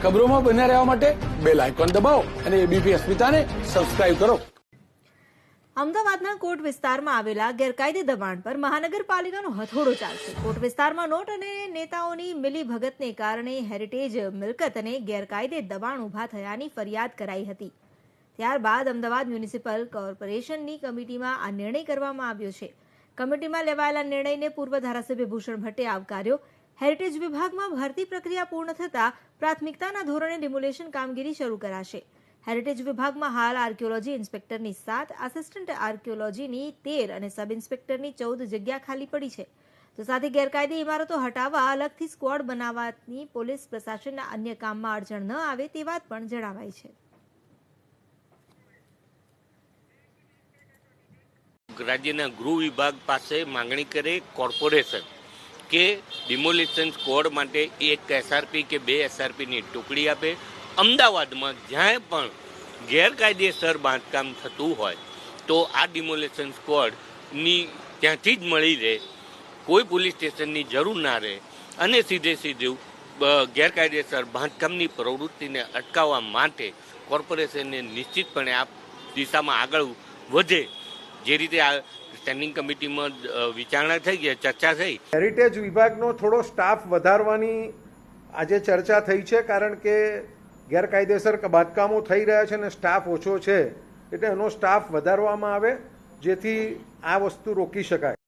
ખબરોમાં બન્યા રહેવા માટે બેલ આઇકોન દબાવો અને એબીપી અસ્મિતાને સબસ્ક્રાઇબ કરો. અમદાવાદના કોટ વિસ્તારમાં આવેલા ગેરકાયદે દબાણ પર મહાનગરપાલિકાનો હથોડો ચાલશે. કોટ વિસ્તારમાં નોટ અને નેતાઓની મિલીભગતને કારણે હેરિટેજ મિલકત અને ગેરકાયદે દબાણ ઉભા થયાની ફરિયાદ કરાઈ હતી. ત્યારબાદ અમદાવાદ મ્યુનિસિપલ કોર્પોરેશનની કમિટીમાં આ નિર્ણય કરવામાં આવ્યો છે. કમિટીમાં લેવાયેલા નિર્ણયને પૂર્વ ધારાસભ્ય ભૂષણ ભટ્ટે આવકાર્યો. હેરિટેજ વિભાગમાં ભરતી પ્રક્રિયા પૂર્ણ થતાં પ્રાથમિકતાના ધોરણે ડિમોલેશન કામગીરી શરૂ કરાશે. હેરિટેજ વિભાગમાં હાલ આર્કિયોલોજી ઇન્સ્પેક્ટરની 7, આસિસ્ટન્ટ આર્કિયોલોજીની 13 અને સબ ઇન્સ્પેક્ટરની 14 જગ્યા ખાલી પડી છે. તો સાથે ગેરકાયદે ઇમારતો હટાવવા અલગથી સ્ક્વોડ બનાવવાની પોલીસ પ્રશાસનના અન્ય કામમાં અડચણ ન આવે તે વાત પણ જણાવાઈ છે. રાજ્યના ગૃહ વિભાગ પાસે માંગણી કરે કોર્પોરેશન કે ડિમોલિશન સ્ક્વોડ માટે એક એસઆરપી કે 2 એસઆરપીની ટુકડી આપે. અમદાવાદમાં જ્યાં પણ ગેરકાયદેસર બાંધકામ થતું હોય તો આ ડિમોલિશન સ્ક્વોડની ત્યાંથી જ મળી રહે, કોઈ પોલીસ સ્ટેશનની જરૂર ના રહે અને સીધું ગેરકાયદેસર બાંધકામની પ્રવૃત્તિને અટકાવવા માટે કોર્પોરેશનને નિશ્ચિતપણે આ દિશામાં આગળ વધે. જે રીતે આ સ્ટેન્ડિંગ કમિટીમાં વિચારણા થઈ ગઈ, ચર્ચા થઈ. હેરિટેજ વિભાગનો થોડો સ્ટાફ વધારવાની આજે ચર્ચા થઈ છે, કારણ કે ગેરકાયદેસર બાંધકામો થઈ રહ્યા છે અને સ્ટાફ ઓછો છે, એટલે એનો સ્ટાફ વધારવામાં આવે જેથી આ વસ્તુ રોકી શકાય.